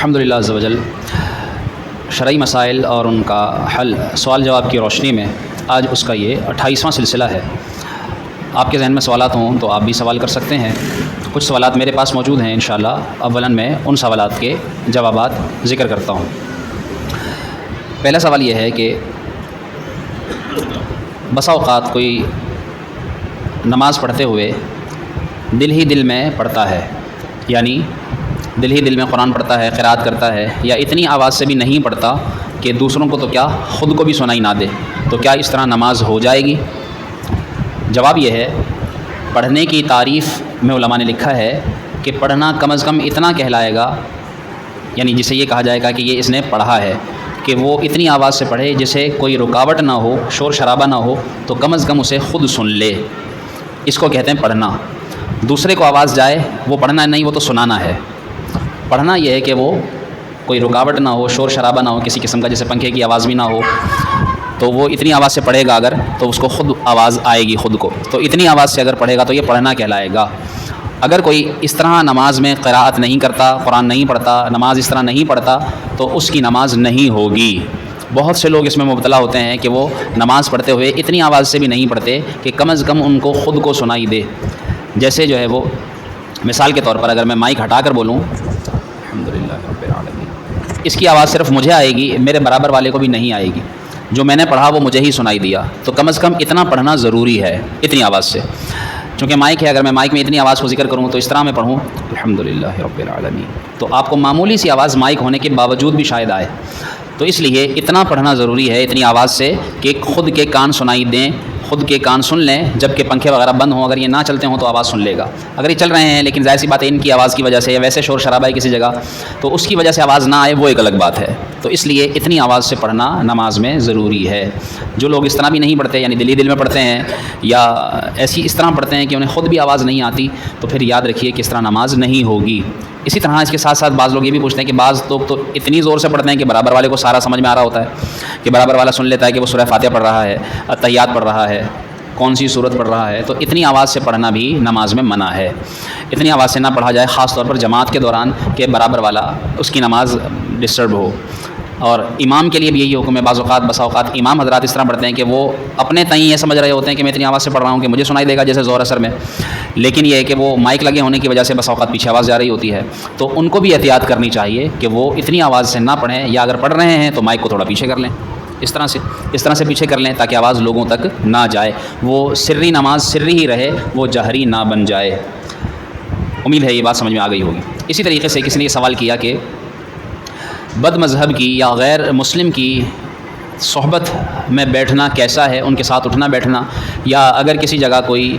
الحمدللہ عز وجل شرعی مسائل اور ان کا حل سوال جواب کی روشنی میں آج اس کا یہ 28واں سلسلہ ہے۔ آپ کے ذہن میں سوالات ہوں تو آپ بھی سوال کر سکتے ہیں۔ کچھ سوالات میرے پاس موجود ہیں انشاءاللہ۔ اولاً میں ان سوالات کے جوابات ذکر کرتا ہوں۔ پہلا سوال یہ ہے کہ بسا اوقات کوئی نماز پڑھتے ہوئے دل ہی دل میں پڑھتا ہے، یعنی دل ہی دل میں قرآن پڑھتا ہے، قرات کرتا ہے، یا اتنی آواز سے بھی نہیں پڑھتا کہ دوسروں کو تو کیا خود کو بھی سنائی نہ دے، تو کیا اس طرح نماز ہو جائے گی؟ جواب یہ ہے، پڑھنے کی تعریف میں علماء نے لکھا ہے کہ پڑھنا کم از کم اتنا کہلائے گا، یعنی جسے یہ کہا جائے گا کہ یہ اس نے پڑھا ہے، کہ وہ اتنی آواز سے پڑھے جسے کوئی رکاوٹ نہ ہو، شور شرابہ نہ ہو، تو کم از کم اسے خود سن لے۔ اس کو کہتے ہیں پڑھنا۔ دوسرے کو آواز جائے وہ پڑھنا نہیں، وہ تو سنانا ہے۔ پڑھنا یہ ہے کہ وہ کوئی رکاوٹ نہ ہو، شور شرابہ نہ ہو کسی قسم کا، جیسے پنکھے کی آواز بھی نہ ہو، تو وہ اتنی آواز سے پڑھے گا اگر تو اس کو خود آواز آئے گی خود کو، تو اتنی آواز سے اگر پڑھے گا تو یہ پڑھنا کہلائے گا۔ اگر کوئی اس طرح نماز میں قراءت نہیں کرتا، قرآن نہیں پڑھتا، نماز اس طرح نہیں پڑھتا، تو اس کی نماز نہیں ہوگی۔ بہت سے لوگ اس میں مبتلا ہوتے ہیں کہ وہ نماز پڑھتے ہوئے اتنی آواز سے بھی نہیں پڑھتے کہ کم از کم ان کو خود کو سنائی دے۔ جیسے جو ہے وہ مثال کے طور پر اگر میں مائک ہٹا کر بولوں الحمدللہ رب العالمین، اس کی آواز صرف مجھے آئے گی، میرے برابر والے کو بھی نہیں آئے گی۔ جو میں نے پڑھا وہ مجھے ہی سنائی دیا، تو کم از کم اتنا پڑھنا ضروری ہے اتنی آواز سے۔ چونکہ مائک ہے، اگر میں مائک میں اتنی آواز کو ذکر کروں تو اس طرح میں پڑھوں الحمدللہ رب العالمین، تو آپ کو معمولی سی آواز مائک ہونے کے باوجود بھی شاید آئے۔ تو اس لیے اتنا پڑھنا ضروری ہے اتنی آواز سے کہ خود کے کان سنائی دیں، خود کے کان سن لیں، جب کہ پنکھے وغیرہ بند ہوں، اگر یہ نہ چلتے ہوں تو آواز سن لے گا۔ اگر یہ چل رہے ہیں لیکن ظاہر سی بات ہے ان کی آواز کی وجہ سے یا ویسے شور شرابہ ہے کسی جگہ، تو اس کی وجہ سے آواز نہ آئے وہ ایک الگ بات ہے۔ تو اس لیے اتنی آواز سے پڑھنا نماز میں ضروری ہے۔ جو لوگ اس طرح بھی نہیں پڑھتے، یعنی دلی دل میں پڑھتے ہیں یا ایسی اس طرح پڑھتے ہیں کہ انہیں خود بھی آواز نہیں آتی، تو پھر یاد رکھیے کہ اس طرح نماز نہیں ہوگی۔ اسی طرح اس کے ساتھ ساتھ بعض لوگ یہ بھی پوچھتے ہیں کہ بعض لوگ تو اتنی زور سے پڑھتے ہیں کہ برابر والے کو سارا سمجھ میں آ رہا ہوتا ہے، کہ برابر والا سن لیتا ہے کہ وہ سورہ فاتحہ پڑھ رہا ہے، اتحیات پڑھ رہا ہے، کون سی صورت پڑھ رہا ہے۔ تو اتنی آواز سے پڑھنا بھی نماز میں منع ہے۔ اتنی آواز سے نہ پڑھا جائے، خاص طور پر جماعت کے دوران، کہ برابر والا اس کی نماز ڈسٹرب ہو۔ اور امام کے لیے بھی یہی حکم ہے۔ بسا اوقات امام حضرات اس طرح پڑھتے ہیں کہ وہ اپنے تئیں یہ سمجھ رہے ہوتے ہیں کہ میں اتنی آواز سے پڑھ رہا ہوں کہ مجھے سنائی دے گا جیسے ظہر اثر میں، لیکن یہ ہے کہ وہ مائک لگے ہونے کی وجہ سے بسا اوقات پیچھے آواز جا رہی ہوتی ہے۔ تو ان کو بھی احتیاط کرنی چاہیے کہ وہ اتنی آواز سے نہ پڑھیں، یا اگر پڑھ رہے ہیں تو مائک کو تھوڑا پیچھے کر لیں، اس طرح سے پیچھے کر لیں تاکہ آواز لوگوں تک نہ جائے، وہ سری نماز سری ہی رہے، وہ جہری نہ بن جائے۔ امید ہے یہ بات سمجھ میں آ گئی ہوگی۔ اسی طریقے سے کسی نے یہ سوال کیا کہ بد مذہب کی یا غیر مسلم کی صحبت میں بیٹھنا کیسا ہے، ان کے ساتھ اٹھنا بیٹھنا، یا اگر کسی جگہ کوئی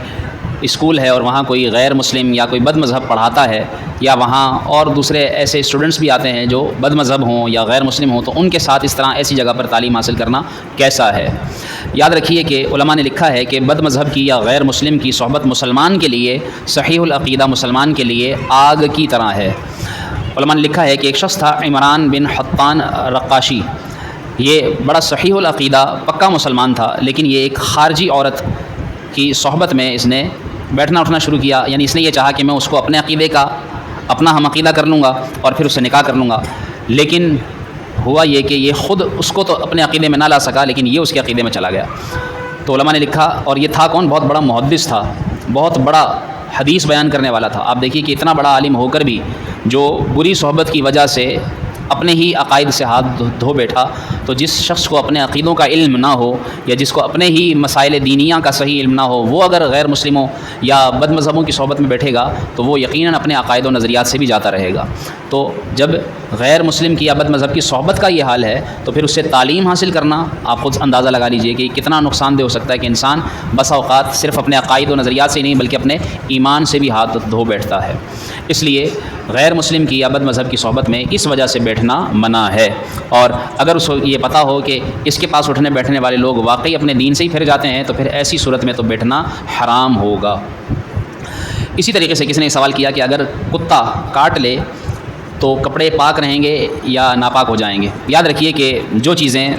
اسکول ہے اور وہاں کوئی غیر مسلم یا کوئی بد مذہب پڑھاتا ہے، یا وہاں اور دوسرے ایسے اسٹوڈنٹس بھی آتے ہیں جو بد مذہب ہوں یا غیر مسلم ہوں، تو ان کے ساتھ اس طرح ایسی جگہ پر تعلیم حاصل کرنا کیسا ہے؟ یاد رکھیے کہ علماء نے لکھا ہے کہ بد مذہب کی یا غیر مسلم کی صحبت مسلمان کے لیے، صحیح العقیدہ مسلمان کے لیے آگ کی طرح ہے۔ علماء نے لکھا ہے کہ ایک شخص تھا عمران بن حطان رقاشی، یہ بڑا صحیح العقیدہ پکا مسلمان تھا، لیکن یہ ایک خارجی عورت کی صحبت میں اس نے بیٹھنا اٹھنا شروع کیا، یعنی اس نے یہ چاہا کہ میں اس کو اپنے عقیدے کا اپنا ہم عقیدہ کر لوں گا اور پھر اس سے نکاح کر لوں گا، لیکن ہوا یہ کہ یہ خود اس کو تو اپنے عقیدے میں نہ لا سکا، لیکن یہ اس کے عقیدے میں چلا گیا۔ تو علماء نے لکھا، اور یہ تھا کون؟ بہت بڑا محدث تھا، بہت بڑا حدیث بیان کرنے والا تھا۔ آپ دیکھیے کہ اتنا بڑا عالم ہو کر بھی جو بری صحبت کی وجہ سے اپنے ہی عقائد سے ہاتھ دھو بیٹھا، تو جس شخص کو اپنے عقیدوں کا علم نہ ہو، یا جس کو اپنے ہی مسائل دینیہ کا صحیح علم نہ ہو، وہ اگر غیر مسلموں یا بد مذہبوں کی صحبت میں بیٹھے گا تو وہ یقیناً اپنے عقائد و نظریات سے بھی جاتا رہے گا۔ تو جب غیر مسلم کی یا بد مذہب کی صحبت کا یہ حال ہے تو پھر اس سے تعلیم حاصل کرنا، آپ خود اندازہ لگا لیجئے کہ کتنا نقصان دہ ہو سکتا ہے، کہ انسان بسا اوقات صرف اپنے عقائد و نظریات سے ہی نہیں بلکہ اپنے ایمان سے بھی ہاتھ دھو بیٹھتا ہے۔ اس لیے غیر مسلم کی یا بد مذہب کی صحبت میں اس وجہ سے بیٹھنا منع ہے، اور اگر اس کو یہ پتہ ہو کہ اس کے پاس اٹھنے بیٹھنے والے لوگ واقعی اپنے دین سے ہی پھر جاتے ہیں تو پھر ایسی صورت میں تو بیٹھنا حرام ہوگا۔ اسی طریقے سے کسی نے سوال کیا کہ اگر کتا کاٹ لے تو کپڑے پاک رہیں گے یا ناپاک ہو جائیں گے؟ یاد رکھیے کہ جو چیزیں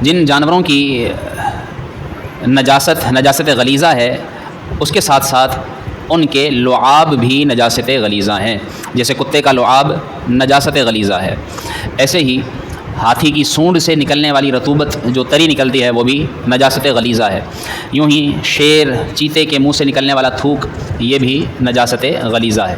جن جانوروں کی نجاست غلیظہ ہے، اس کے ساتھ ساتھ ان کے لعاب بھی نجاست غلیظہ ہیں۔ جیسے کتے کا لعاب نجاست غلیظہ ہے۔ ایسے ہی ہاتھی کی سونڈ سے نکلنے والی رطوبت جو تری نکلتی ہے وہ بھی نجاست غلیظہ ہے۔ یوں ہی شیر چیتے کے منہ سے نکلنے والا تھوک یہ بھی نجاست غلیظہ ہے۔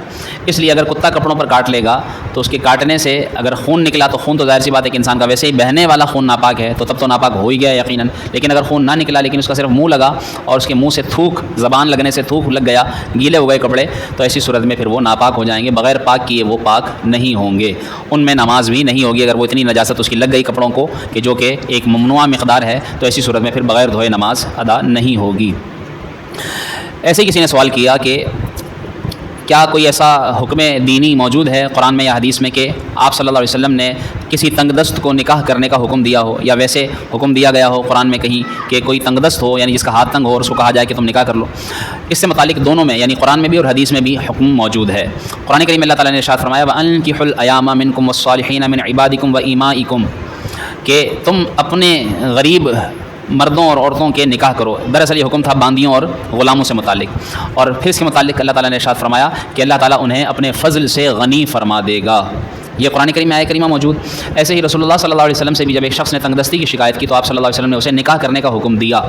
اس لیے اگر کتا کپڑوں پر کاٹ لے گا تو اس کے کاٹنے سے اگر خون نکلا تو خون تو ظاہر سی بات ہے کہ انسان کا ویسے ہی بہنے والا خون ناپاک ہے تو تب تو ناپاک ہو ہی گیا یقیناً، لیکن اگر خون نہ نکلا لیکن اس کا صرف منہ لگا اور اس کے منہ سے تھوک، زبان لگنے سے تھوک لگ گیا، گیلے ہو گئے کپڑے، تو ایسی صورت میں پھر وہ ناپاک ہو جائیں گے، بغیر پاک کیے وہ پاک نہیں ہوں گے، ان میں نماز بھی نہیں ہوگی اگر وہ اتنی نجاست اس کی لگ گئی کپڑوں کو کہ جو کہ ایک ممنوع مقدار ہے، تو ایسی صورت میں پھر بغیر دھوئے نماز ادا نہیں ہوگی۔ ایسے کسی نے سوال کیا کہ کیا کوئی ایسا حکم دینی موجود ہے قرآن میں یا حدیث میں کہ آپ صلی اللہ علیہ وسلم نے کسی تنگ دست کو نکاح کرنے کا حکم دیا ہو، یا ویسے حکم دیا گیا ہو قرآن میں کہیں کہ کوئی تنگ دست ہو یعنی جس کا ہاتھ تنگ ہو اور اس کو کہا جائے کہ تم نکاح کر لو؟ اس سے متعلق دونوں میں یعنی قرآن میں بھی اور حدیث میں بھی حکم موجود ہے۔ قرآن کریم اللہ تعالیٰ نے ارشاد فرمایا وَأَنكِحُوا الْأَيَامَ مِنكُمْ وَالصَّالِحِينَ مِنْ عِبَادِكُمْ وَإِمَائِكُمْ، کہ تم اپنے غریب مردوں اور عورتوں کے نکاح کرو۔ دراصل یہ حکم تھا باندیوں اور غلاموں سے متعلق، اور پھر اس کے متعلق اللہ تعالیٰ نے ارشاد فرمایا کہ اللہ تعالیٰ انہیں اپنے فضل سے غنی فرما دے گا۔ یہ قرآن کریم میں آیت کریمہ موجود۔ ایسے ہی رسول اللہ صلی اللہ علیہ وسلم سے بھی جب ایک شخص نے تنگ دستی کی شکایت کی تو آپ صلی اللہ علیہ وسلم نے اسے نکاح کرنے کا حکم دیا،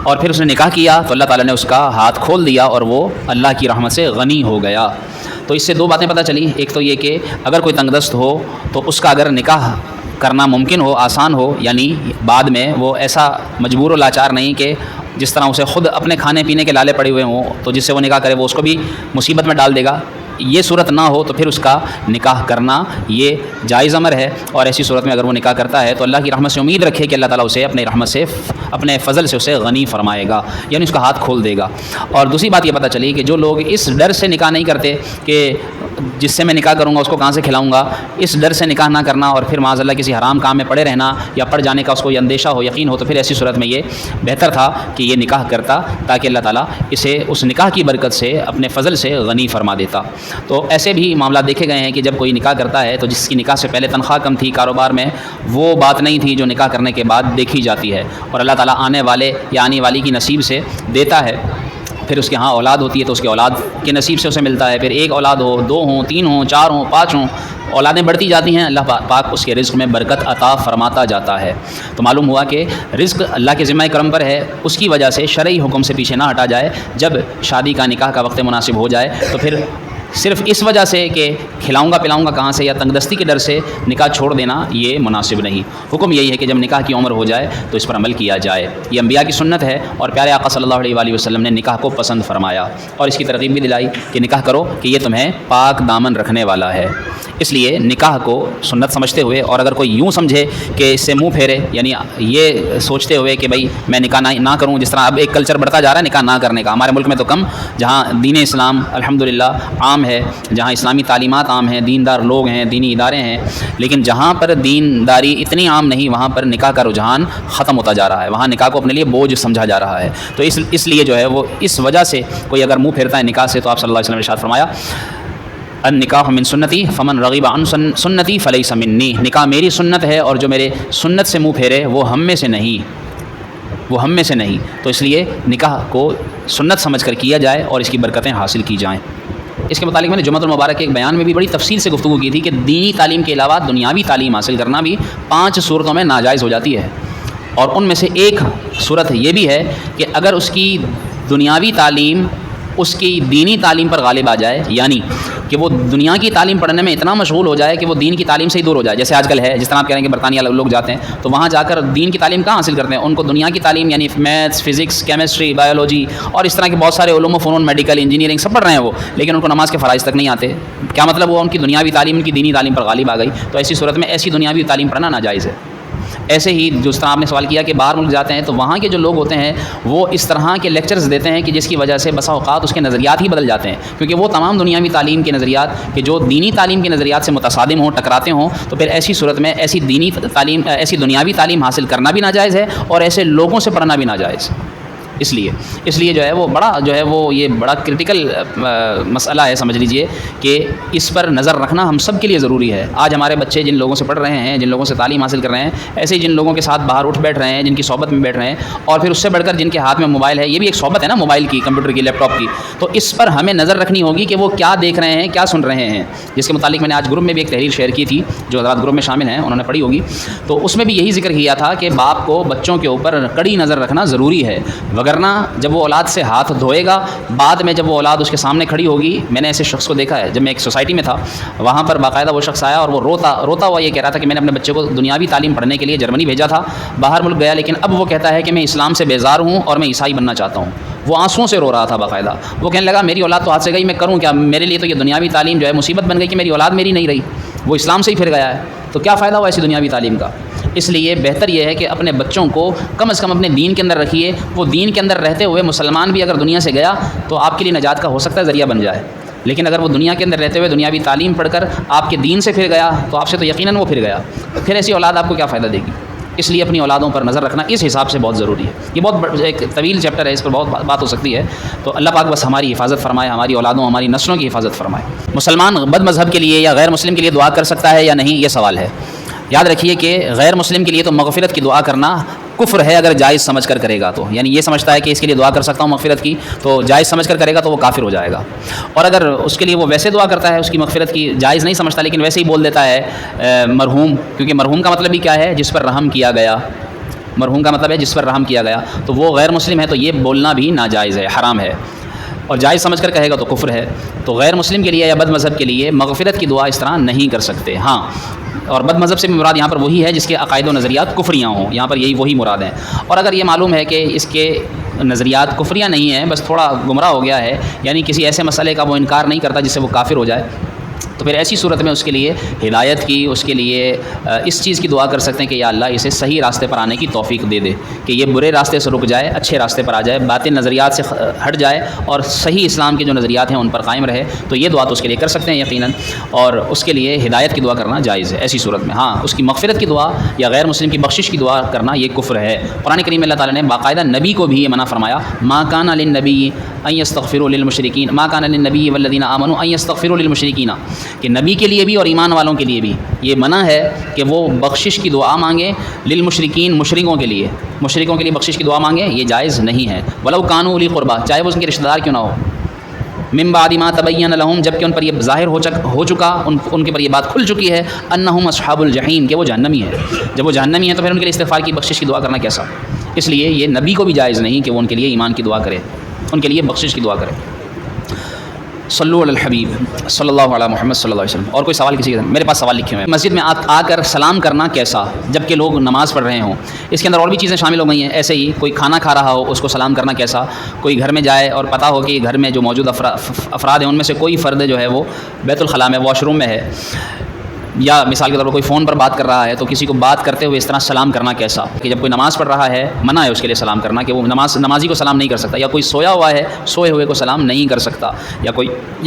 اور پھر اس نے نکاح کیا تو اللہ تعالیٰ نے اس کا ہاتھ کھول دیا اور وہ اللہ کی رحمت سے غنی ہو گیا۔ تو اس سے دو باتیں پتہ چلی، ایک تو یہ کہ اگر کوئی تنگ دست ہو تو اس کا اگر نکاح کرنا ممکن ہو، آسان ہو، یعنی بعد میں وہ ایسا مجبور و لاچار نہیں کہ جس طرح اسے خود اپنے کھانے پینے کے لالے پڑے ہوئے ہوں تو جس سے وہ نکاح کرے وہ اس کو بھی مصیبت میں ڈال دے گا، یہ صورت نہ ہو تو پھر اس کا نکاح کرنا یہ جائز امر ہے، اور ایسی صورت میں اگر وہ نکاح کرتا ہے تو اللہ کی رحمت سے امید رکھے کہ اللہ تعالیٰ اسے اپنے رحمت سے اپنے فضل سے اسے غنی فرمائے گا، یعنی اس کا ہاتھ کھول دے گا۔ اور دوسری بات یہ پتہ چلی کہ جو لوگ اس ڈر سے نکاح نہیں کرتے کہ جس سے میں نکاح کروں گا اس کو کہاں سے کھلاؤں گا، اس ڈر سے نکاح نہ کرنا اور پھر معاذ اللہ کسی حرام کام میں پڑے رہنا یا پڑ جانے کا اس کو یہ اندیشہ ہو، یقین ہو، تو پھر ایسی صورت میں یہ بہتر تھا کہ یہ نکاح کرتا تاکہ اللہ تعالیٰ اسے اس نکاح کی برکت سے اپنے فضل سے غنی فرما دیتا۔ تو ایسے بھی معاملات دیکھے گئے ہیں کہ جب کوئی نکاح کرتا ہے تو جس کی نکاح سے پہلے تنخواہ کم تھی کاروبار میں، وہ بات نہیں تھی جو نکاح کرنے کے بعد دیکھی جاتی ہے، اور اللہ تعالیٰ آنے والے یا آنے والی کی نصیب سے دیتا ہے۔ پھر اس کے ہاں اولاد ہوتی ہے تو اس کے اولاد کے نصیب سے اسے ملتا ہے، پھر ایک اولاد ہو، دو ہوں، تین ہوں، چار ہوں، پانچ ہوں، اولادیں بڑھتی جاتی ہیں، اللہ پاک اس کے رزق میں برکت عطا فرماتا جاتا ہے۔ تو معلوم ہوا کہ رزق اللہ کے ذمہ کرم پر ہے، اس کی وجہ سے شرعی حکم سے پیچھے نہ ہٹا جائے۔ جب شادی کا نکاح کا وقت مناسب ہو جائے تو پھر صرف اس وجہ سے کہ کھلاؤں گا پلاؤں گا کہاں سے یا تنگ دستی کے ڈر سے نکاح چھوڑ دینا یہ مناسب نہیں۔ حکم یہی ہے کہ جب نکاح کی عمر ہو جائے تو اس پر عمل کیا جائے، یہ انبیاء کی سنت ہے، اور پیارے آقا صلی اللہ علیہ وآلہ وسلم نے نکاح کو پسند فرمایا اور اس کی ترغیب بھی دلائی کہ نکاح کرو کہ یہ تمہیں پاک دامن رکھنے والا ہے۔ اس لیے نکاح کو سنت سمجھتے ہوئے، اور اگر کوئی یوں سمجھے کہ اس سے منہ پھیرے، یعنی یہ سوچتے ہوئے کہ بھائی میں نکاح نہ کروں، جس طرح اب ایک کلچر بڑھتا جا رہا ہے نکاح نہ کرنے کا، ہمارے ملک میں تو کم، جہاں دین اسلام الحمدللہ عام ہے، جہاں اسلامی تعلیمات عام ہیں، دیندار لوگ ہیں، دینی ادارے ہیں، لیکن جہاں پر دینداری اتنی عام نہیں وہاں پر نکاح کا رجحان ختم ہوتا جا رہا ہے، وہاں نکاح کو اپنے لیے بوجھ سمجھا جا رہا ہے۔ تو اس لیے جو ہے وہ اس وجہ سے کوئی اگر منہ پھیرتا ہے نکاح سے تو آپ صلی اللہ علیہ وسلم نے ارشاد فرمایا النکاح من سنتی فمن رغب عن سنتی فلیس منی، نکاح میری سنت ہے اور جو میرے سنت سے منہ پھیرے وہ ہم میں سے نہیں، تو اس لیے نکاح کو سنت سمجھ کر کیا جائے اور اس کی برکتیں حاصل کی جائیں۔ اس کے متعلق میں نے جمعۃ المبارک کے ایک بیان میں بھی بڑی تفصیل سے گفتگو کی تھی کہ دینی تعلیم کے علاوہ دنیاوی تعلیم حاصل کرنا بھی 5 صورتوں میں ناجائز ہو جاتی ہے، اور ان میں سے ایک صورت یہ بھی ہے کہ اگر اس کی دنیاوی تعلیم اس کی دینی تعلیم پر غالب آ جائے، یعنی کہ وہ دنیا کی تعلیم پڑھنے میں اتنا مشغول ہو جائے کہ وہ دین کی تعلیم سے ہی دور ہو جائے، جیسے آج کل ہے، جس طرح آپ کہہ رہے ہیں کہ برطانیہ لوگ جاتے ہیں تو وہاں جا کر دین کی تعلیم کہاں حاصل کرتے ہیں، ان کو دنیا کی تعلیم یعنی میتھس، فزکس، کیمسٹری، بایولوجی اور اس طرح کے بہت سارے علوم و فنون، میڈیکل، انجینئرنگ سب پڑھ رہے ہیں وہ، لیکن ان کو نماز کے فرائض تک نہیں آتے۔ کیا مطلب وہ ان کی دنیاوی تعلیم ان کی دینی تعلیم پر غالب آ گئی، تو ایسی صورت میں ایسی دنیاوی تعلیم پڑھنا ناجائز ہے۔ ایسے ہی جس طرح آپ نے سوال کیا کہ باہر ملک جاتے ہیں تو وہاں کے جو لوگ ہوتے ہیں وہ اس طرح کے لیکچرز دیتے ہیں کہ جس کی وجہ سے بسا اوقات اس کے نظریات ہی بدل جاتے ہیں، کیونکہ وہ تمام دنیاوی تعلیم کے نظریات کہ جو دینی تعلیم کے نظریات سے متصادم ہوں، ٹکراتے ہوں، تو پھر ایسی صورت میں ایسی دینی تعلیم، ایسی دنیاوی تعلیم حاصل کرنا بھی ناجائز ہے اور ایسے لوگوں سے پڑھنا بھی ناجائز۔ اس لیے جو ہے وہ یہ بڑا کرٹیکل مسئلہ ہے، سمجھ لیجئے کہ اس پر نظر رکھنا ہم سب کے لیے ضروری ہے۔ آج ہمارے بچے جن لوگوں سے پڑھ رہے ہیں، جن لوگوں سے تعلیم حاصل کر رہے ہیں، ایسے ہی جن لوگوں کے ساتھ باہر اٹھ بیٹھ رہے ہیں، جن کی صحبت میں بیٹھ رہے ہیں، اور پھر اس سے بڑھ کر جن کے ہاتھ میں موبائل ہے، یہ بھی ایک صحبت ہے نا موبائل کی، کمپیوٹر کی، لیپ ٹاپ کی، تو اس پر ہمیں نظر رکھنی ہوگی کہ وہ کیا دیکھ رہے ہیں، کیا سن رہے ہیں، جس کے متعلق میں نے آج گروپ میں بھی ایک تحریر شیئر کی تھی، جو حضرات گروپ میں شامل ہیں انہوں نے پڑھی ہوگی، تو اس میں بھی یہی ذکر کیا تھا کہ باپ کو بچوں کے اوپر کڑی نظر رکھنا ضروری ہے، وگرنہ جب وہ اولاد سے ہاتھ دھوئے گا، بعد میں جب وہ اولاد اس کے سامنے کھڑی ہوگی، میں نے ایسے شخص کو دیکھا ہے، جب میں ایک سوسائٹی میں تھا، وہاں پر باقاعدہ وہ شخص آیا اور وہ روتا ہوا یہ کہہ رہا تھا کہ میں نے اپنے بچے کو دنیاوی تعلیم پڑھنے کے لیے جرمنی بھیجا تھا، باہر ملک گیا، لیکن اب وہ کہتا ہے کہ میں اسلام سے بیزار ہوں اور میں عیسائی بننا چاہتا ہوں۔ وہ آنسوؤں سے رو رہا تھا باقاعدہ، وہ کہنے لگا میری اولاد تو ہاتھ سے گئی، میں کروں کیا، میرے لیے تو یہ دنیاوی تعلیم جو ہے مصیبت بن گئی کہ میری اولاد میری نہیں رہی، وہ اسلام سے ہی پھر گیا ہے، تو کیا فائدہ ہوا ایسی دنیاوی تعلیم کا۔ اس لیے بہتر یہ ہے کہ اپنے بچوں کو کم از کم اپنے دین کے اندر رکھیے، وہ دین کے اندر رہتے ہوئے مسلمان بھی اگر دنیا سے گیا تو آپ کے لیے نجات کا ہو سکتا ہے ذریعہ بن جائے، لیکن اگر وہ دنیا کے اندر رہتے ہوئے دنیاوی تعلیم پڑھ کر آپ کے دین سے پھر گیا تو آپ سے تو یقیناً وہ پھر گیا، پھر ایسی اولاد آپ کو کیا فائدہ دے گی۔ اس لیے اپنی اولادوں پر نظر رکھنا اس حساب سے بہت ضروری ہے۔ یہ بہت ایک طویل چیپٹر ہے، اس پر بہت بات ہو سکتی ہے، تو اللہ پاک بس ہماری حفاظت فرمائے، ہماری اولادوں ہماری نسلوں کی حفاظت فرمائے۔ مسلمان بد مذہب کے لیے یا غیر مسلم کے لیے دعا کر سکتا ہے یا نہیں، یہ سوال ہے۔ یاد رکھیے کہ غیر مسلم کے لیے تو مغفرت کی دعا کرنا کفر ہے اگر جائز سمجھ کر کرے گا تو، یعنی یہ سمجھتا ہے کہ اس کے لیے دعا کر سکتا ہوں مغفرت کی، تو جائز سمجھ کر کرے گا تو وہ کافر ہو جائے گا، اور اگر اس کے لیے وہ ویسے دعا کرتا ہے، اس کی مغفرت کی جائز نہیں سمجھتا لیکن ویسے ہی بول دیتا ہے مرحوم، کیونکہ مرحوم کا مطلب ہی کیا ہے، جس پر رحم کیا گیا، مرحوم کا مطلب ہے جس پر رحم کیا گیا، تو وہ غیر مسلم ہے تو یہ بولنا بھی ناجائز ہے، حرام ہے، اور جائز سمجھ کر کہے گا تو کفر ہے۔ تو غیر مسلم کے لیے یا بد مذہب کے لیے مغفرت کی دعا اس طرح نہیں کر سکتے۔ ہاں، اور بد مذہب سے مراد یہاں پر وہی ہے جس کے عقائد و نظریات کفریاں ہوں، یہاں پر وہی مراد ہیں، اور اگر یہ معلوم ہے کہ اس کے نظریات کفریاں نہیں ہیں، بس تھوڑا گمراہ ہو گیا ہے، یعنی کسی ایسے مسئلے کا وہ انکار نہیں کرتا جس سے وہ کافر ہو جائے، تو پھر ایسی صورت میں اس کے لیے ہدایت کی، اس کے لیے اس چیز کی دعا کر سکتے ہیں کہ یا اللہ اسے صحیح راستے پر آنے کی توفیق دے دے، کہ یہ برے راستے سے رک جائے، اچھے راستے پر آ جائے، باطل نظریات سے ہٹ جائے اور صحیح اسلام کے جو نظریات ہیں ان پر قائم رہے، تو یہ دعا تو اس کے لیے کر سکتے ہیں یقیناً، اور اس کے لیے ہدایت کی دعا کرنا جائز ہے ایسی صورت میں۔ ہاں، اس کی مغفرت کی دعا یا غیر مسلم کی بخشش کی دعا کرنا یہ کفر ہے۔ قرآن کریم میں اللہ تعالیٰ نے باقاعدہ نبی کو بھی یہ منع فرمایا، ما کان للنبی ان یستغفروا للمشرکین، ما کان للنبی والذین آمنوا ان یستغفروا للمشرکین، کہ نبی کے لیے بھی اور ایمان والوں کے لیے بھی یہ منع ہے کہ وہ بخشش کی دعا مانگیں، للمشرکین، مشرکوں کے لیے بخشش کی دعا مانگیں، یہ جائز نہیں ہے۔ ولو کانوا اولی قربا، چاہے وہ ان کے رشتہ دار کیوں نہ ہو، من بعد ما تبین لہم، جب کہ ان پر یہ ظاہر ہو چکا، ان کے پر یہ بات کھل چکی ہے، انہم اصحاب الجحیم، کہ وہ جہنمی ہے، جب وہ جہنمی ہے تو پھر ان کے لیے استغفار کی بخشش کی دعا کرنا کیسا؟ اس لیے یہ نبی کو بھی جائز نہیں کہ وہ ان کے لیے ایمان کی دعا کرے، ان کے لیے بخشش کی دعا کرے۔ صلو علی الحبیب صلی اللہ علیہ محمد صلی اللہ علیہ وسلم۔ اور کوئی سوال کسی کے؟ میرے پاس سوال لکھے ہوئے ہیں۔ مسجد میں آ کر سلام کرنا کیسا جب کہ لوگ نماز پڑھ رہے ہوں؟ اس کے اندر اور بھی چیزیں شامل ہو گئی ہیں، ایسے ہی کوئی کھانا کھا رہا ہو اس کو سلام کرنا کیسا، کوئی گھر میں جائے اور پتہ ہو کہ گھر میں جو موجود افراد ہیں ان میں سے کوئی فرد جو ہے وہ بیت الخلاء میں، واش روم میں ہے، یا مثال کے طور پر کوئی فون پر بات کر رہا ہے تو کسی کو بات کرتے ہوئے اس طرح سلام کرنا کیسا، کہ جب کوئی نماز پڑھ رہا ہے منع ہے اس کے لیے سلام کرنا، کہ وہ نمازی کو سلام نہیں کر سکتا، یا کوئی سویا ہوا ہے سوئے ہوئے کو سلام نہیں کر سکتا، یا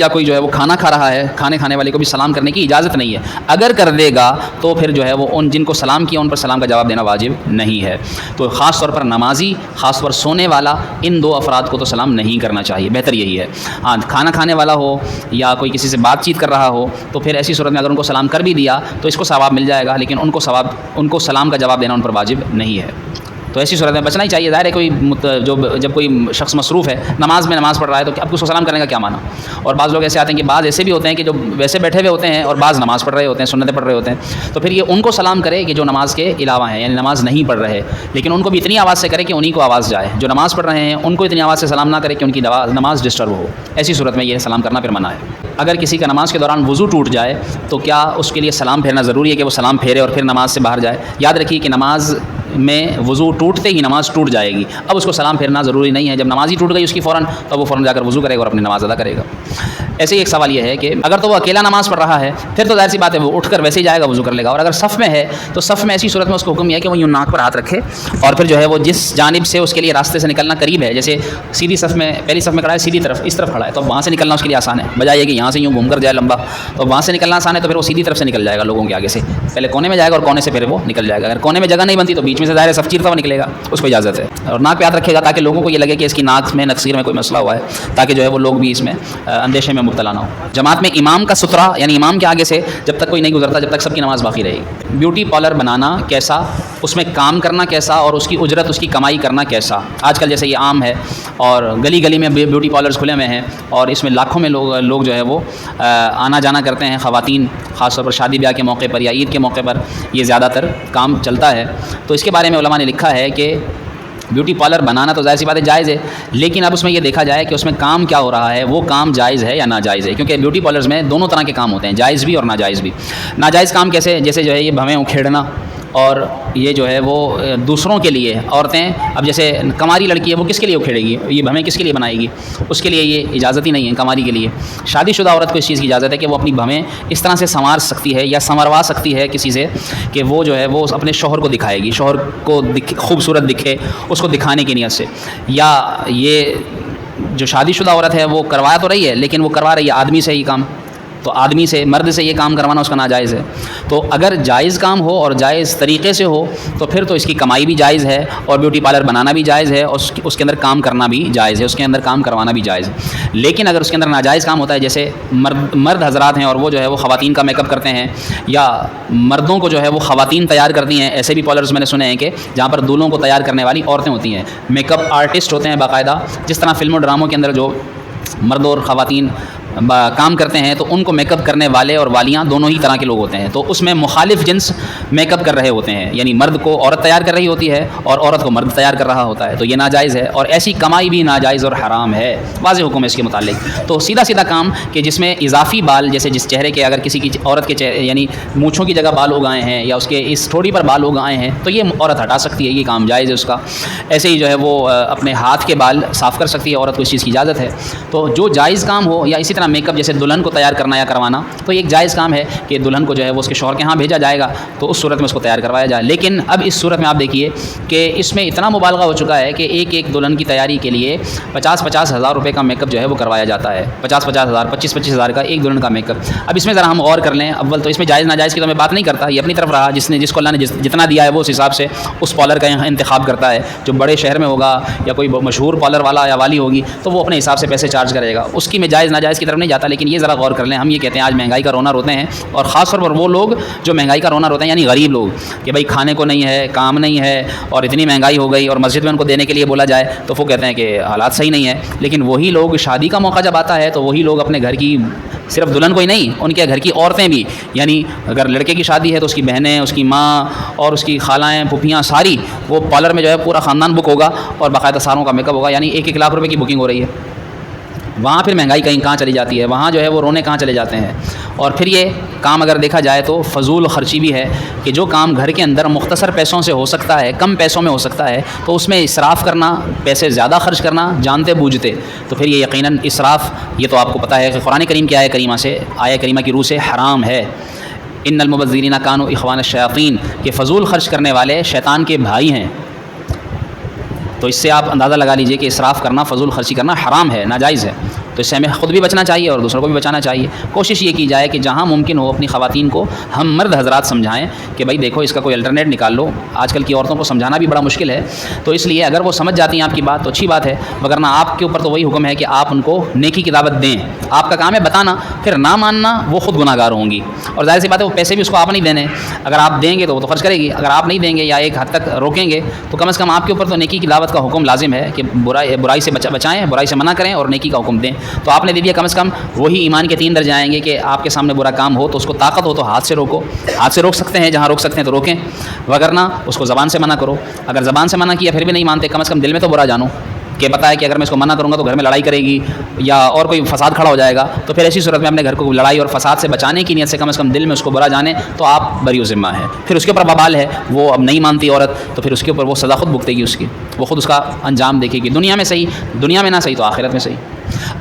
کوئی جو ہے وہ کھانا کھا رہا ہے، کھانے والے کو بھی سلام کرنے کی اجازت نہیں ہے، اگر کر دے گا تو پھر جو ہے وہ ان جن کو سلام کیا ان پر سلام کا جواب دینا واجب نہیں ہے۔ تو خاص طور پر نمازی، خاص طور سونے والا، ان دو افراد کو تو سلام نہیں کرنا چاہیے، بہتر یہی ہے۔ ہاں، کھانا کھانے والا ہو یا کوئی کسی سے بات چیت کر رہا ہو تو پھر ایسی صورت میں اگر ان کو سلام کر بھی دیا تو اس کو ثواب مل جائے گا، لیکن ان کو سلام کا جواب دینا ان پر واجب نہیں ہے۔ تو ایسی صورت میں بچنا ہی چاہیے۔ ظاہر ہے جب کوئی شخص مصروف ہے، نماز پڑھ رہا ہے، تو اب اس کو سلام کرنے کا کیا معنی؟ اور بعض لوگ ایسے آتے ہیں کہ بعض ایسے بھی ہوتے ہیں کہ جو ویسے بیٹھے ہوئے ہوتے ہیں اور بعض نماز پڑھ رہے ہوتے ہیں، سنتیں پڑھ رہے ہوتے ہیں، تو پھر یہ ان کو سلام کرے کہ جو نماز کے علاوہ ہیں، یعنی نماز نہیں پڑھ رہے، لیکن ان کو بھی اتنی آواز سے کرے کہ انہیں کو آواز جائے۔ جو نماز پڑھ رہے ہیں ان کو اتنی آواز سے سلام نہ کرے کہ ان کی نماز ڈسٹرب ہو، ایسی صورت میں یہ سلام کرنا پھر منع ہے۔ اگر کسی کا نماز کے دوران وضو ٹوٹ جائے تو کیا اس کے لیے سلام پھیرنا ضروری ہے کہ وہ سلام پھیرے اور پھر نماز سے باہر جائے؟ یاد رکھیے کہ نماز میں وضو ٹوٹتے ہی نماز ٹوٹ جائے گی، اب اس کو سلام پھیرنا ضروری نہیں ہے، جب نماز ہی ٹوٹ گئی اس کی فوراً، تو وہ فوراً جا کر وضو کرے گا اور اپنی نماز ادا کرے گا۔ ایسے ہی ایک سوال یہ ہے کہ اگر تو وہ اکیلا نماز پڑھ رہا ہے پھر تو ظاہر سی بات ہے وہ اٹھ کر ویسے ہی جائے گا، وضو کر لے گا، اور اگر صف میں ہے تو صف میں ایسی صورت میں اس کو حکم یہ ہے کہ وہ یوں ناک پر ہاتھ رکھے اور پھر جو ہے وہ جس جانب سے اس کے لیے راستے سے نکلنا قریب ہے، جیسے سیدھی صف میں پہلی صف میں کھڑا ہے، سیدھی طرف اس طرف کھڑا ہے، تو وہاں سے نکلنا اس کے لیے آسان ہے، بجائے کہ یہاں سے یوں گھوم کر جائے لمبا، تو وہاں سے نکلنا آسان ہے، تو پھر وہ سیدھی طرف سے نکل جائے گا لوگوں کے آگے سے، پہلے کونے میں جائے گا اور کونے سے پھر وہ نکل جائے گا۔ اگر کونے میں جگہ نہیں بنتی تو بیچ بیچ میں سے ظاہر ہے سب چیرتا ہوا نکلے گا، اس کو اجازت ہے، اور ناک پہ ہاتھ رکھے گا تاکہ لوگوں کو یہ لگے کہ اس کی ناک میں نکسیر میں کوئی مسئلہ ہوا ہے، تاکہ جو ہے وہ لوگ بھی اس میں اندیشے میں مبتلا نہ ہو۔ جماعت میں امام کا سترہ، یعنی امام کے آگے سے جب تک کوئی نہیں گزرتا جب تک سب کی نماز باقی رہے گی۔ بیوٹی پارلر بنانا کیسا، اس میں کام کرنا کیسا، اور اس کی اجرت، اس کی کمائی کرنا کیسا۔ آج کل جیسے یہ عام ہے اور گلی گلی میں بیوٹی پارلرز کھلے ہوئے ہیں اور اس میں لاکھوں میں لوگ جو ہے وہ آنا جانا کرتے ہیں، خواتین خاص طور پر شادی بیاہ کے موقع پر یا عید کے موقع پر یہ زیادہ تر کام چلتا ہے۔ تو اس کے بارے میں علماء نے لکھا ہے کہ بیوٹی پارلر بنانا تو ظاہر سی بات ہے جائز ہے، لیکن اب اس میں یہ دیکھا جائے کہ اس میں کام کیا ہو رہا ہے، وہ کام جائز ہے یا ناجائز ہے، کیونکہ بیوٹی پارلرز میں دونوں طرح کے کام ہوتے ہیں، جائز بھی اور ناجائز بھی۔ ناجائز کام کیسے، جیسے جو ہے یہ بھویں اکھیڑنا، اور یہ جو ہے وہ دوسروں کے لیے عورتیں، اب جیسے کماری لڑکی ہے وہ کس کے لیے اکھیڑے گی، یہ بھویں کس کے لیے بنائے گی، اس کے لیے یہ اجازت ہی نہیں ہے کماری کے لیے۔ شادی شدہ عورت کو اس چیز کی اجازت ہے کہ وہ اپنی بھویں اس طرح سے سنوار سکتی ہے یا سنوروا سکتی ہے کسی سے کہ وہ جو ہے وہ اپنے شوہر کو دکھائے گی، شوہر کو خوبصورت دکھے، اس کو دکھانے کی نیت سے۔ یا یہ جو شادی شدہ عورت ہے وہ کروا تو رہی ہے لیکن وہ کروا رہی ہے آدمی سے ہی کام، تو آدمی سے، مرد سے یہ کام کروانا اس کا ناجائز ہے۔ تو اگر جائز کام ہو اور جائز طریقے سے ہو تو پھر تو اس کی کمائی بھی جائز ہے اور بیوٹی پارلر بنانا بھی جائز ہے اور اس کے اندر کام کرنا بھی جائز ہے، اس کے اندر کام کروانا بھی جائز ہے۔ لیکن اگر اس کے اندر ناجائز کام ہوتا ہے، جیسے مرد حضرات ہیں اور وہ جو ہے وہ خواتین کا میک اپ کرتے ہیں، یا مردوں کو جو ہے وہ خواتین تیار کرتی ہیں، ایسے بھی پارلرز میں نے سنے ہیں کہ جہاں پر دولہوں کو تیار کرنے والی عورتیں ہوتی ہیں، میک اپ آرٹسٹ ہوتے ہیں باقاعدہ، جس طرح فلم و ڈراموں کے اندر جو مرد اور خواتین کام کرتے ہیں تو ان کو میک اپ کرنے والے اور والیاں دونوں ہی طرح کے لوگ ہوتے ہیں، تو اس میں مخالف جنس میک اپ کر رہے ہوتے ہیں، یعنی مرد کو عورت تیار کر رہی ہوتی ہے اور عورت کو مرد تیار کر رہا ہوتا ہے، تو یہ ناجائز ہے اور ایسی کمائی بھی ناجائز اور حرام ہے، واضح حکم ہے اس کے متعلق۔ تو سیدھا سیدھا کام کہ جس میں اضافی بال، جیسے جس چہرے کے اگر کسی کی عورت کے چہرے یعنی مونچھوں کی جگہ بال اگائے ہیں یا اس کے اس ٹھوڑی پر بال اگائے ہیں تو یہ عورت ہٹا سکتی ہے، یہ کام جائز ہے اس کا۔ ایسے ہی جو ہے وہ اپنے ہاتھ کے بال صاف کر سکتی ہے عورت کو، اس چیز کی اجازت ہے۔ تو جو جائز کام ہو، یا اسی طرح میک اپ جیسے دلہن کو تیار کرنا یا کروانا، تو ایک جائز کام ہے کہ دلہن کو جو ہے وہ اس کے شوہر کے ہاں بھیجا جائے گا تو اس صورت میں اس کو تیار کروایا جائے۔ لیکن اب اس صورت میں آپ دیکھیے کہ اس میں اتنا مبالغہ ہو چکا ہے کہ ایک دلہن کی تیاری کے لیے 50-50 ہزار روپے کا میک اپ جو ہے وہ کروایا جاتا ہے، 50-50 ہزار، 25-25 ہزار کا ایک دلہن کا میک اپ۔ اب اس میں ذرا ہم غور کر لیں، اول تو اس میں جائز ناجائز کی تو میں بات نہیں کرتا، یہ اپنی طرف رہا، جس کو اللہ نے جتنا دیا ہے وہ اس حساب سے اس پارلر کا انتخاب کرتا ہے، جو بڑے شہر میں ہوگا یا کوئی مشہور پارلر والا یا والی ہوگی تو وہ اپنے حساب سے پیسے چارج کرے گا، اس کی میں جائز ناجائز کی طرف نہیں جاتا۔ لیکن یہ ذرا غور کر لیں، ہم یہ کہتے ہیں آج مہنگائی کا رونا روتے ہیں، اور خاص طور پر وہ لوگ جو مہنگائی کا رونا روتے ہیں یعنی غریب لوگ، کہ بھائی کھانے کو نہیں ہے، کام نہیں ہے اور اتنی مہنگائی ہو گئی اور مسجد میں ان کو دینے کے لیے بولا جائے تو وہ کہتے ہیں کہ حالات صحیح نہیں ہے۔ لیکن وہی لوگ شادی کا موقع جب آتا ہے تو وہی لوگ اپنے گھر کی، صرف دلہن کو ہی نہیں، ان کے گھر کی عورتیں بھی، یعنی اگر لڑکے کی شادی ہے تو اس کی بہنیں، اس کی ماں اور اس کی خالائیں، پھوپھیاں، ساری وہ پارلر میں جو ہے پورا خاندان بک ہوگا اور باقاعدہ ساروں کا میک اپ ہوگا، یعنی 1-1 لاکھ روپے کی بکنگ ہو رہی ہے۔ وہاں پھر مہنگائی کہاں چلی جاتی ہے، وہاں جو ہے وہ رونے کہاں چلے جاتے ہیں۔ اور پھر یہ کام اگر دیکھا جائے تو فضول خرچی بھی ہے کہ جو کام گھر کے اندر مختصر پیسوں سے ہو سکتا ہے، کم پیسوں میں ہو سکتا ہے، تو اس میں اسراف کرنا، پیسے زیادہ خرچ کرنا جانتے بوجھتے، تو پھر یہ یقیناً اسراف، یہ تو آپ کو پتہ ہے کہ قرآن کریم کی آیہ کریمہ کی روح سے حرام ہے۔ ان المبذرین کانوا اخوان الشیاطین، کہ فضول خرچ کرنے والے شیطان کے بھائی ہیں۔ تو اس سے آپ اندازہ لگا لیجئے کہ اسراف کرنا، فضول خرچی کرنا حرام ہے، ناجائز ہے۔ تو اس سے ہمیں خود بھی بچنا چاہیے اور دوسروں کو بھی بچانا چاہیے۔ کوشش یہ کی جائے کہ جہاں ممکن ہو اپنی خواتین کو ہم مرد حضرات سمجھائیں کہ بھائی دیکھو اس کا کوئی الٹرنیٹ نکال لو۔ آج کل کی عورتوں کو سمجھانا بھی بڑا مشکل ہے، تو اس لیے اگر وہ سمجھ جاتی ہیں آپ کی بات تو اچھی بات ہے، ورنہ آپ کے اوپر تو وہی حکم ہے کہ آپ ان کو نیکی کی دعوت دیں۔ آپ کا کام ہے بتانا، پھر نہ ماننا وہ خود گناہ گار ہوں گی، اور ظاہر سی بات ہے وہ پیسے بھی اس کو آپ نہیں دینے، اگر آپ دیں گے تو وہ تو خرچ کرے گی، اگر آپ نہیں دیں گے یا ایک حد تک روکیں گے تو کم از کم آپ کے اوپر تو نیکی کی دعوت کا حکم لازم ہے کہ برائی سے بچائیں، برائی سے منع کریں اور نیکی کا حکم دیں۔ تو آپ نے دے دیا، کم از کم وہی ایمان کے 3 درجے آئیں گے کہ آپ کے سامنے برا کام ہو تو اس کو طاقت ہو تو ہاتھ سے روکو، ہاتھ سے روک سکتے ہیں، جہاں روک سکتے ہیں تو روکیں، وگرنہ اس کو زبان سے منع کرو۔ اگر زبان سے منع کیا پھر بھی نہیں مانتے، کم از کم دل میں تو برا جانو کہ پتہ ہے کہ اگر میں اس کو منع کروں گا تو گھر میں لڑائی کرے گی یا اور کوئی فساد کھڑا ہو جائے گا، تو پھر ایسی صورت میں اپنے گھر کو لڑائی اور فساد سے بچانے کی نیت سے کم از کم دل میں اس کو برا جانے تو آپ بری و ذمہ ہے۔ پھر اس کے اوپر ببال ہے، وہ اب نہیں مانتی عورت تو پھر اس کے اوپر وہ سزا خود بھگتے گی، اس کی وہ خود اس کا انجام دیکھے گی، دنیا میں صحیح، دنیا میں نہ صحیح تو آخرت میں صحیح۔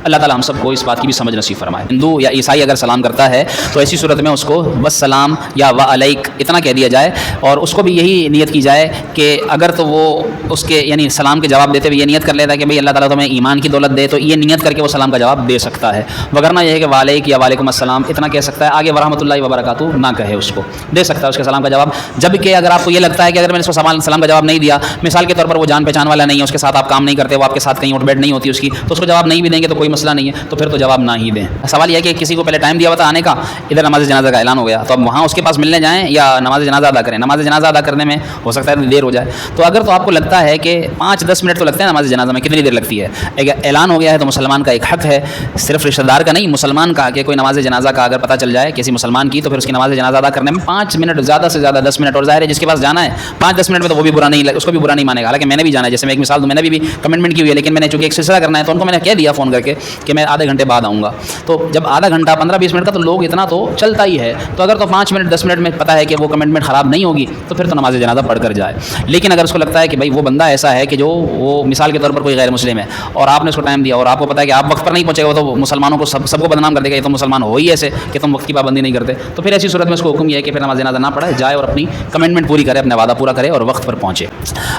اللہ تعالیٰ ہم سب کو اس بات کی بھی سمجھ نصیب فرمائے۔ ہندو یا عیسائی اگر سلام کرتا ہے تو ایسی صورت میں اس کو والسلام یا وعلیک اتنا کہہ دیا جائے، اور اس کو بھی یہی نیت کی جائے کہ اگر تو وہ اس کے یعنی سلام کے جواب دیتے ہوئے یہ نیت کر لیتا ہے کہ بھئی اللہ تعالیٰ تمہیں ایمان کی دولت دے، تو یہ نیت کر کے وہ سلام کا جواب دے سکتا ہے، وگرنہ یہ ہے کہ وعلیک یا وعلیکم السلام اتنا کہہ سکتا ہے، آگے ورحمۃ اللہ وبرکاتہ نہ کہے، اس کو دے سکتا ہے اس کے سلام کا جواب۔ جبکہ اگر آپ کو یہ لگتا ہے کہ اگر میں نے اس کو سلام کا جواب نہیں دیا، مثال کے طور پر وہ جان پہچان والا نہیں ہے، اس کے ساتھ آپ کام نہیں کرتے، وہ آپ کے ساتھ کہیں اٹھ بیٹھ نہیں ہوتی اس کی، تو اس کو جواب نہیں بھی دیں گے تو کوئی مسئلہ نہیں ہے، تو پھر تو جواب نہ ہی دیں۔ سوال یہ ہے کہ کسی کو پہلے ٹائم دیا ہوا تھا آنے کا، ادھر نماز جنازہ کا اعلان ہو گیا، تو اب وہاں اس کے پاس ملنے جائیں یا نماز جنازہ ادا کریں؟ نماز جنازہ ادا کرنے میں ہو سکتا ہے دیر ہو جائے، تو اگر تو آپ کو لگتا ہے کہ 5-10 منٹ تو لگتے ہیں نماز جنازہ میں، کتنی دیر لگتی ہے؟ اگر اعلان ہو گیا ہے تو مسلمان کا ایک حق ہے، صرف رشتہ دار کا نہیں، مسلمان کا، کہ کوئی نماز جنازہ کا اگر پتہ چل جائے کسی مسلمان کی، تو پھر اس کی نماز جنازہ ادا کرنے میں 5 منٹ زیادہ سے زیادہ 10 منٹ، اور ظاہر ہے جس کے پاس جانا ہے 5-10 منٹ میں تو وہ بھی برا نہیں، اس کو بھی برا نہیں مانے گا۔ حالانکہ میں نے بھی جانا ہے، جیسے میں ایک مثال دوں، میں نے بھی کمٹمنٹ کی ہوئی ہے، لیکن میں نے چونکہ ایک سلسلہ کرنا ہے تو ان کو میں نے کہہ دیا فون کر کے کہ میں آدھے گھنٹے بعد آؤں گا، تو جب آدھا گھنٹہ 15-20 منٹ کا تو لوگ اتنا تو چلتا ہی ہے، تو اگر تو 5 منٹ 10 منٹ میں پتہ ہے کہ وہ کمٹمنٹ خراب نہیں ہوگی تو پھر تو نماز جنازہ پڑھ کر جائے۔ لیکن اگر اس کو لگتا ہے کہ بھائی وہ بندہ ایسا ہے کہ جو وہ مثال کے طور پر کوئی غیر مسلم ہے، اور آپ نے اس کو ٹائم دیا اور آپ کو پتہ ہے کہ آپ وقت پر نہیں پہنچے گا تو مسلمانوں کو سب کو بدنام کر دے گا، یہ تو مسلمان ہو ہی ایسے کہ تم وقت کی پابندی نہیں کرتے، تو پھر ایسی صورت میں اس کو حکم یہ ہے کہ پھر نماز جنازہ نہ پڑھے، جائے اور اپنی کمٹمنٹ پوری کرے، اپنا وعدہ پورا کرے اور وقت پر پہنچے۔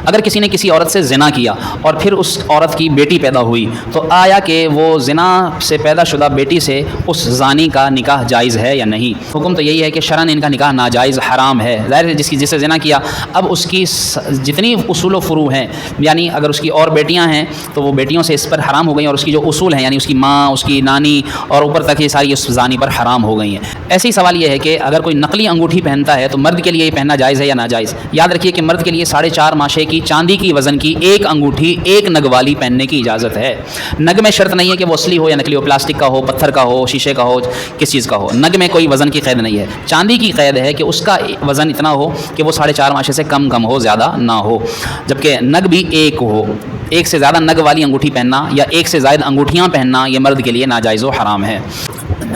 اگر کسی نے کسی عورت سے زنا کیا اور پھر اس عورت کی بیٹی پیدا ہوئی، تو آیا کہ وہ زنا سے پیدا شدہ بیٹی سے اس زانی کا نکاح جائز ہے یا نہیں؟ حکم تو یہی ہے کہ شرعاً ان کا نکاح ناجائز حرام ہے۔ ظاہر ہے جس سے زنا کیا، اب اس کی جتنی اصول و فروع ہیں، یعنی اگر اس کی اور بیٹیاں ہیں تو وہ بیٹیوں سے اس پر حرام ہو گئی، اور اس کی جو اصول ہیں یعنی اس کی ماں، اس کی نانی اور اوپر تک یہ ساری اس زانی پر حرام ہو گئی ہیں۔ ایسے ہی سوال یہ ہے کہ اگر کوئی نقلی انگوٹھی پہنتا ہے تو مرد کے لیے یہ پہننا جائز ہے یا ناجائز؟ یاد رکھیے کہ مرد کے لیے 4.5 ماشے کی چاندی کی وزن کی ایک انگوٹھی ایک نگ والی پہننے کی اجازت ہے۔ نگ میں شرط نہیں ہے کہ وہ اصلی ہو یا نقلی ہو، پلاسٹک کا ہو، پتھر کا ہو، شیشے کا ہو، کس چیز کا ہو، نگ میں کوئی وزن کی قید نہیں ہے۔ چاندی کی قید ہے کہ اس کا وزن اتنا ہو کہ وہ 4.5 ماشے سے کم ہو، زیادہ نہ ہو، جبکہ نگ بھی ایک ہو۔ ایک سے زیادہ نگ والی انگوٹھی پہننا یا ایک سے زائد انگوٹھیاں پہننا یہ مرد کے لیے ناجائز و حرام ہے۔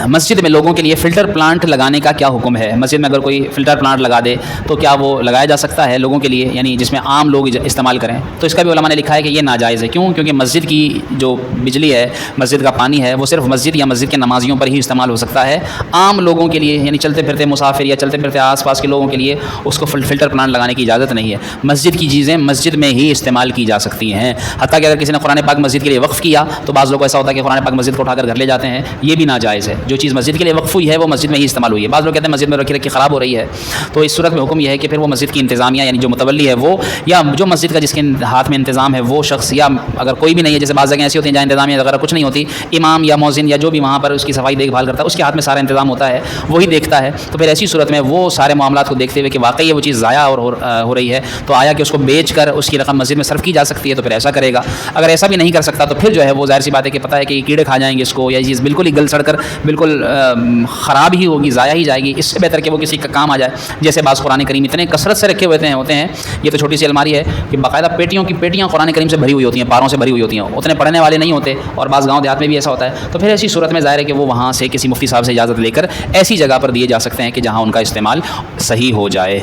مسجد میں لوگوں کے لیے فلٹر پلانٹ لگانے کا کیا حکم ہے؟ مسجد میں اگر کوئی فلٹر پلانٹ لگا دے تو کیا وہ لگایا جا سکتا ہے لوگوں کے لیے، یعنی جس میں عام لوگ استعمال کریں؟ تو اس کا بھی علماء نے لکھا ہے کہ یہ ناجائز ہے۔ کیوں؟ کیونکہ مسجد کی جو بجلی ہے، مسجد کا پانی ہے، وہ صرف مسجد یا مسجد کے نمازیوں پر ہی استعمال ہو سکتا ہے، عام لوگوں کے لیے یعنی چلتے پھرتے مسافر یا چلتے پھرتے آس پاس کے لوگوں کے لیے اس کو فلٹر پلانٹ لگانے کی اجازت نہیں ہے۔ مسجد کی چیزیں مسجد میں ہی استعمال کی جا سکتی ہیں، حتیٰ کہ اگر کسی نے قرآن پاک مسجد کے لیے وقف کیا تو بعض لوگ ایسا ہوتا ہے کہ قرآن پاک مسجد کو اٹھا کر گھر لے جاتے ہیں، یہ بھی ناجائز ہے۔ جو چیز مسجد کے لیے وقف ہوئی ہے وہ مسجد میں ہی استعمال ہوئی ہے۔ بعض لوگ کہتے ہیں مسجد میں رکھی خراب ہو رہی ہے، تو اس صورت میں حکم یہ ہے کہ پھر وہ مسجد کی انتظامیہ یعنی جو متولی ہے وہ، یا جو مسجد کا جس کے ہاتھ میں انتظام ہے وہ شخص، یا اگر کوئی بھی نہیں ہے، جیسے بعض جگہیں ایسی ہوتی ہیں جہاں انتظامیہ وغیرہ کچھ نہیں ہوتی، امام یا مؤذن یا جو بھی وہاں پر اس کی صفائی دیکھ بھال کرتا ہے اس کے ہاتھ میں سارا انتظام ہوتا ہے، وہی دیکھتا ہے، تو پھر ایسی صورت میں وہ سارے معاملات کو دیکھتے ہوئے کہ واقعی وہ چیز ضائع اور ہو رہی ہے تو آیا کہ اس کو بیچ کر اس کی رقم مسجد میں صرف کی جا سکتی ہے، تو پھر ایسا کرے گا۔ اگر ایسا بھی نہیں کر سکتا تو پھر جو ہے وہ ظاہر سی بات ہے کہ پتہ ہے کہ یہ کیڑے کھا جائیں گے اس کو، یا یہ چیز بالکل ہی گل سڑ کر بالکل خراب ہی ہوگی، ضائع ہی جائے گی، اس سے بہتر کہ وہ کسی کا کام آ جائے۔ جیسے بعض قرآن کریم اتنے کثرت سے رکھے ہوتے ہیں، یہ تو چھوٹی سی الماری ہے کہ باقاعدہ پیٹیاں قرآن کریم سے بھری ہوئی ہوتی ہیں، پاروں سے بھری ہوئی ہوتی ہیں، اتنے پڑھنے والے نہیں ہوتے، اور بعض گاؤں دیہات میں بھی ایسا ہوتا ہے، تو پھر ایسی صورت میں ظاہر ہے کہ وہ وہاں سے کسی مفتی صاحب سے اجازت لے کر ایسی جگہ پر دیے جا سکتے ہیں کہ جہاں ان کا استعمال صحیح ہو جائے۔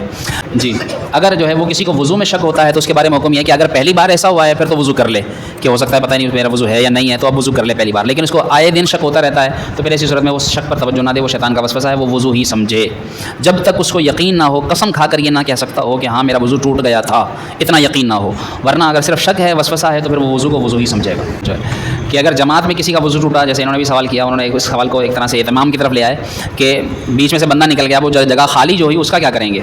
جی، اگر جو ہے وہ کسی کو وضو میں شک ہوتا ہے تو اس کے بارے میں حکم یہ ہے کہ اگر پہلی بار ایسا ہوا ہے پھر تو وضو کر لے، کہ ہو سکتا ہے پتہ نہیں میرا وضو ہے یا نہیں ہے، تو اب وضو کر لے پہلی بار، لیکن اس کو آئے دن شک ہوتا رہتا ہے تو پھر ایسی صورت میں وہ شک پر توجہ نہ دے، وہ شیطان کا وسوسہ ہے، وہ وضو ہی سمجھے، جب تک اس کو یقین نہ ہو، قسم کھا کر یہ نہ کہہ سکتا ہو کہ ہاں میرا وضو ٹوٹ گیا تھا، اتنا یقین نہ ہو، ورنہ اگر صرف شک ہے، وسوسہ ہے، تو پھر وہ وضو کو وضو ہی سمجھے گا۔ جو ہے کہ اگر جماعت میں کسی کا وضو ٹوٹا، جیسے انہوں نے بھی سوال کیا، انہوں نے اس سوال کو ایک طرح سے اہتمام کی طرف لے آئے کہ بیچ میں سے بندہ نکل گیا، وہ جگہ خالی جو ہوئی اس کا کیا کریں گے،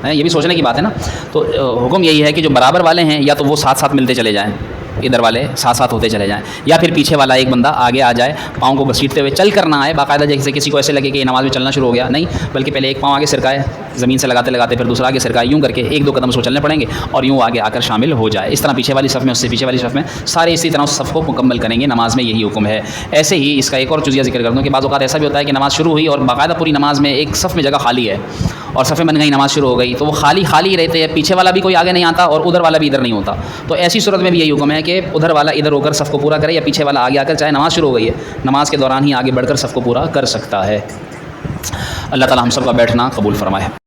یہ بھی سوچنے کی بات ہے نا۔ تو حکم یہی ہے کہ جو برابر والے ہیں یا تو وہ ساتھ ساتھ ملتے چلے جائیں، ادھر والے ساتھ ساتھ ہوتے چلے جائیں، یا پھر پیچھے والا ایک بندہ آگے آ جائے، پاؤں کو گھسیٹتے ہوئے چل کر نہ آئے باقاعدہ، جیسے کسی کو ایسے لگے کہ یہ نماز میں چلنا شروع ہو گیا، نہیں، بلکہ پہلے ایک پاؤں آگے سرکائے، زمین سے لگاتے لگاتے پھر دوسرا آگے سرکائے، یوں کر کے 1-2 قدم اس کو چلنے پڑیں گے اور یوں آگے آ کر شامل ہو جائے۔ اس طرح پیچھے والی صف میں، اس سے پیچھے والی صف میں، سارے اسی طرح اس صف کو مکمل کریں گے، نماز میں یہی حکم ہے۔ ایسے ہی اس کا ایک اور جزیہ ذکر کر دوں کہ بعض اوقات ایسا بھی ہوتا ہے کہ نماز شروع ہوئی اور باقاعدہ پوری نماز میں ایک صف میں جگہ خالی ہے اور صفیں بن گئی، نماز شروع ہو گئی، تو وہ خالی رہتے ہیں، پیچھے والا بھی کوئی آگے نہیں آتا اور ادھر والا بھی ادھر نہیں ہوتا، تو ایسی صورت میں بھی یہی حکم ہے کہ ادھر والا ادھر ہو کر صف کو پورا کرے، یا پیچھے والا آگے آ کر، چاہے نماز شروع ہو گئی ہے، نماز کے دوران ہی آگے بڑھ کر صف کو پورا کر سکتا ہے۔ اللہ تعالی ہم سب کا بیٹھنا قبول فرمائے۔